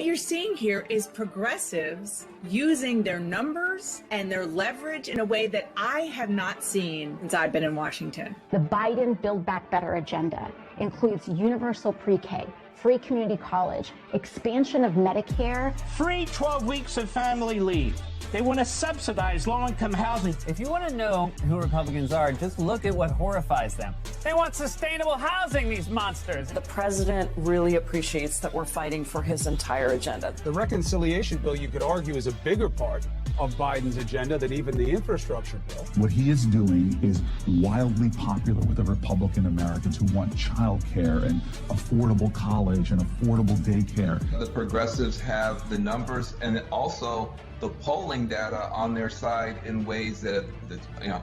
What you're seeing here is progressives using their numbers and their leverage in a way that I have not seen since I've been in Washington. The Biden Build Back Better agenda includes universal pre-K, free community college, expansion of Medicare, free 12 weeks of family leave. They want to subsidize low-income housing. If you want to know who Republicans are, just look at what horrifies them. They want sustainable housing, these monsters. The president really appreciates that we're fighting for his entire agenda. The reconciliation bill, you could argue, is a bigger part of Biden's agenda than even the infrastructure bill. What he is doing is wildly popular with the Republican Americans who want child care and affordable college and affordable daycare. The progressives have the numbers and also the polling data on their side in ways that,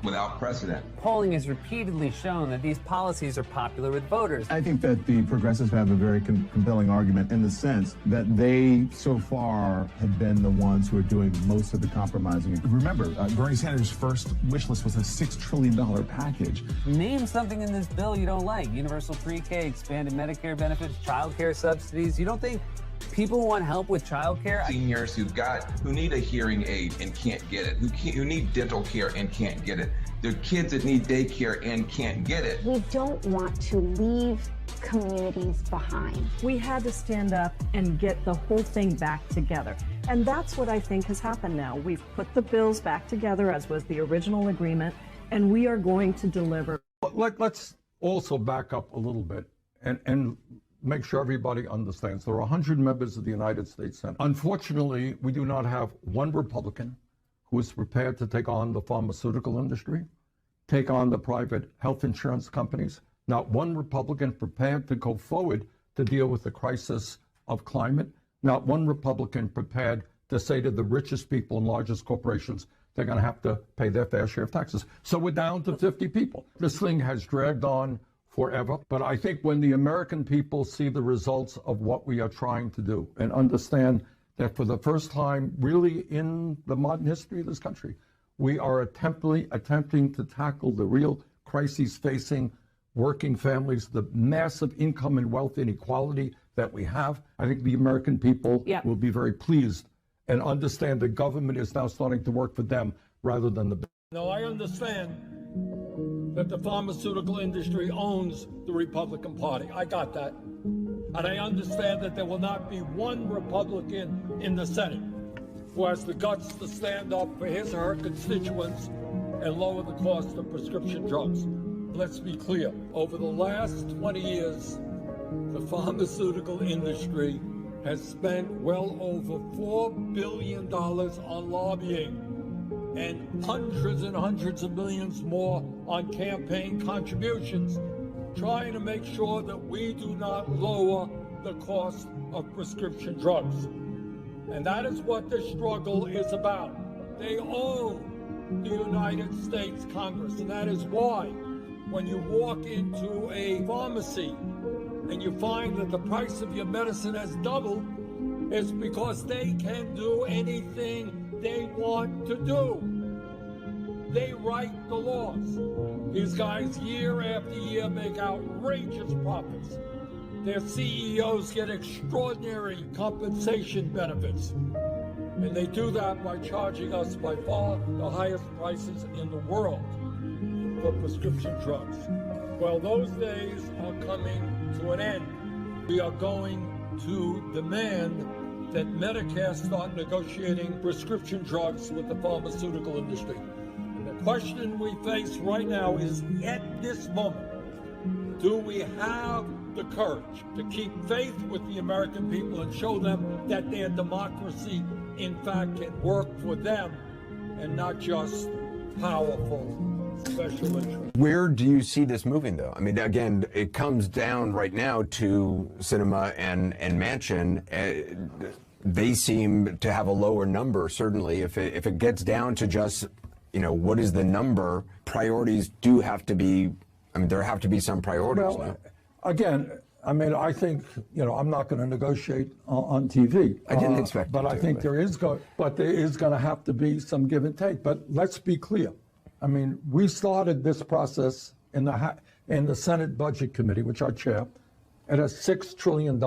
without precedent. Polling has repeatedly shown that these policies are popular with voters. I think that the progressives have a very compelling argument in the sense that they so far have been the ones who are doing most of the compromising. Remember, Bernie Sanders' first wish list was a $6 trillion package. Name something in this bill you don't like. Universal pre-K, expanded Medicare benefits, child care subsidies. You don't think people want help with child care? Seniors who need a hearing aid and can't get it, who need dental care and can't get it. There are kids that need daycare and can't get it. We don't want to leave communities behind. We had to stand up and get the whole thing back together. And that's what I think has happened now. We've put the bills back together as was the original agreement, and we are going to deliver. Let's also back up a little bit and make sure everybody understands. There are 100 members of the United States Senate. Unfortunately, we do not have one Republican who is prepared to take on the pharmaceutical industry, take on the private health insurance companies. Not one Republican prepared to go forward to deal with the crisis of climate. Not one Republican prepared to say to the richest people and largest corporations, they're going to have to pay their fair share of taxes. So we're down to 50 people. This thing has dragged on forever. But I think when the American people see the results of what we are trying to do and understand that for the first time really in the modern history of this country, we are attempting to tackle the real crises facing working families, the massive income and wealth inequality that we have, I think the American people will be very pleased and understand the government is now starting to work for them rather than the... Now, I understand that the pharmaceutical industry owns the Republican Party. I got that. And I understand that there will not be one Republican in the Senate who has the guts to stand up for his or her constituents and lower the cost of prescription drugs. Let's be clear. Over the last 20 years, the pharmaceutical industry has spent well over $4 billion on lobbying and hundreds and hundreds of millions more on campaign contributions, trying to make sure that we do not lower the cost of prescription drugs. And that is what this struggle is about. They own the United States Congress, and that is why when you walk into a pharmacy and you find that the price of your medicine has doubled, it's because they can do anything they want to do. They write the laws. These guys, year after year, make outrageous profits. Their CEOs get extraordinary compensation benefits. And they do that by charging us by far the highest prices in the world for prescription drugs. Well, those days are coming to an end. We are going to demand that Medicare start negotiating prescription drugs with the pharmaceutical industry. And the question we face right now is, at this moment, do we have the courage to keep faith with the American people and show them that their democracy, in fact, can work for them and not just powerful special interests? Where do you see this moving, though? I mean, again, it comes down right now to Sinema and Manchin. They seem to have a lower number, certainly. If it gets down to just, what is the number, priorities do have to be, there have to be some priorities. Well, again, I think, I'm not going to negotiate on TV. I didn't expect but I think there is going to have to be some give and take. But let's be clear. We started this process in the Senate Budget Committee, which I chair, at a $6 trillion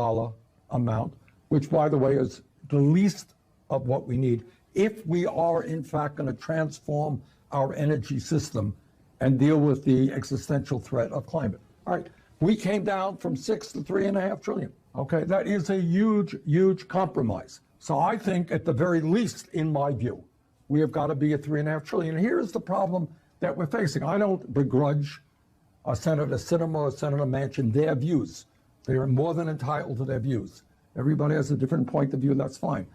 amount. which, by the way, is the least of what we need if we are, in fact, going to transform our energy system and deal with the existential threat of climate. All right, we came down from 6 to 3.5 trillion. Okay, that is a huge, huge compromise. So I think, at the very least, in my view, we have got to be at 3.5 trillion. Here's the problem that we're facing. I don't begrudge Senator Sinema or Senator Manchin their views. They are more than entitled to their views. Everybody has a different point of view, that's fine.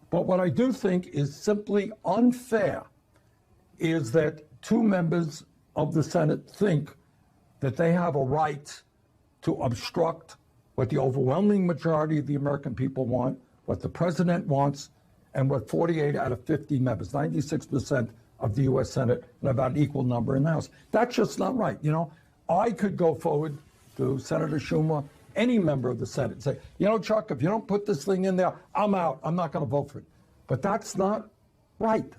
But what I do think is simply unfair is that two members of the Senate think that they have a right to obstruct what the overwhelming majority of the American people want, what the president wants, and what 48 out of 50 members, 96% of the U.S. Senate, and about an equal number in the House. That's just not right. You know, I could go forward to Senator Schumer, any member of the Senate, and say, you know, Chuck, if you don't put this thing in there, I'm out. I'm not going to vote for it. But that's not right.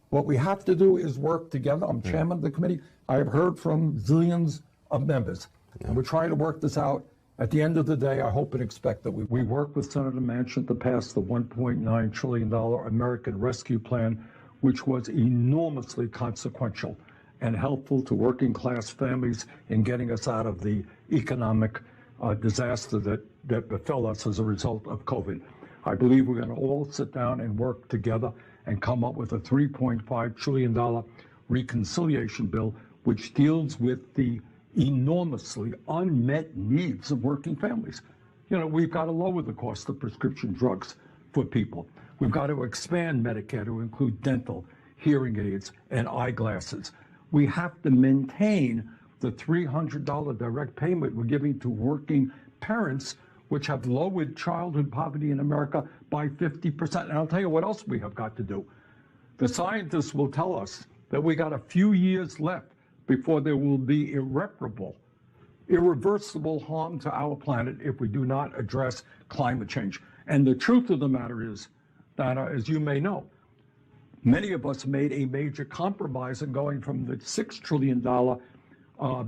What we have to do is work together. I'm chairman of the committee. I have heard from zillions of members, and we're trying to work this out. At the end of the day, I hope and expect that we work with Senator Manchin to pass the $1.9 trillion American Rescue Plan, which was enormously consequential and helpful to working class families in getting us out of the economic disaster that befell us as a result of COVID. I believe we're going to all sit down and work together and come up with a $3.5 trillion reconciliation bill, which deals with the enormously unmet needs of working families. You know, we've got to lower the cost of prescription drugs for people. We've got to expand Medicare to include dental, hearing aids, and eyeglasses. We have to maintain the $300 direct payment we're giving to working parents, which have lowered childhood poverty in America by 50%. And I'll tell you what else we have got to do. The scientists will tell us that we got a few years left before there will be irreversible harm to our planet if we do not address climate change. And the truth of the matter is, Donna, as you may know, many of us made a major compromise in going from the $6 trillion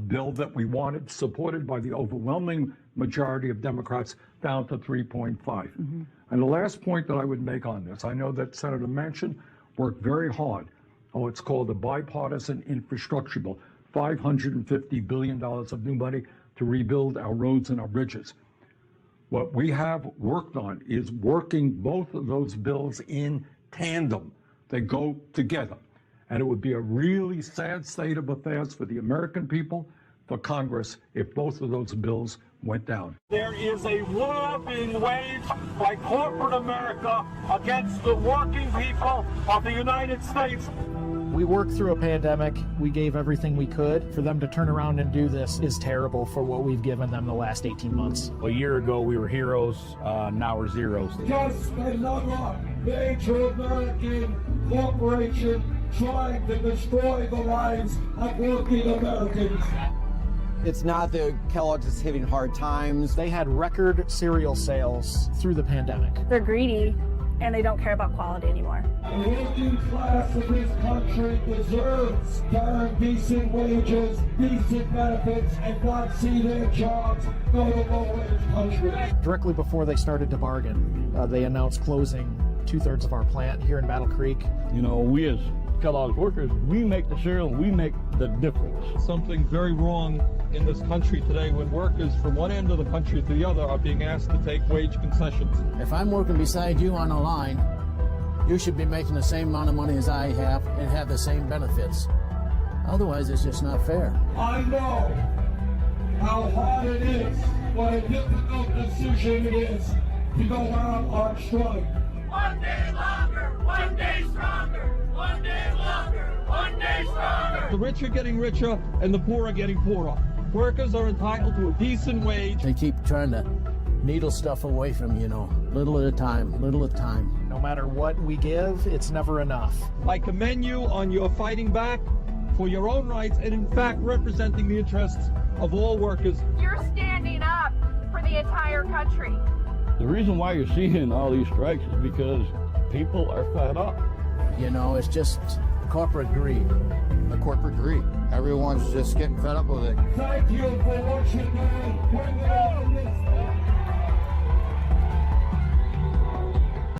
bill that we wanted, supported by the overwhelming majority of Democrats, down to 3.5. And the last point that I would make on this, I know that Senator Manchin worked very hard. Oh, it's called the Bipartisan Infrastructure Bill, $550 billion of new money to rebuild our roads and our bridges. What we have worked on is working both of those bills in tandem. They go together. And it would be a really sad state of affairs for the American people, for Congress, if both of those bills went down. There is a war being waged by corporate America against the working people of the United States. We worked through a pandemic. We gave everything we could. For them to turn around and do this is terrible for what we've given them the last 18 months. A year ago, we were heroes. Now we're zeros. Just another major American corporation trying to destroy the lives of working Americans. It's not that Kellogg's is hitting hard times. They had record cereal sales through the pandemic. They're greedy, and they don't care about quality anymore. The working class of this country deserves to earn decent wages, decent benefits, and not see their jobs go to low-wage countries. Directly before they started to bargain, they announced closing 2/3 of our plant here in Battle Creek. You know, we as Kellogg's workers, we make the cereal, we make the difference. Something very wrong in this country today when workers from one end of the country to the other are being asked to take wage concessions. If I'm working beside you on a line, you should be making the same amount of money as I have and have the same benefits. Otherwise, it's just not fair. I know how hard it is, what a difficult decision it is to go out on strike. One day longer, one day stronger, one day longer, one day stronger. The rich are getting richer and the poor are getting poorer. Workers are entitled to a decent wage. They keep trying to needle stuff away from you, little at a time, little at a time. No matter what we give, it's never enough. I commend you on your fighting back for your own rights and in fact representing the interests of all workers. You're standing up for the entire country. The reason why you're seeing all these strikes is because people are fed up. It's just corporate greed. The corporate greed. Everyone's just getting fed up with it. Thank you for what you're doing. Bring it on.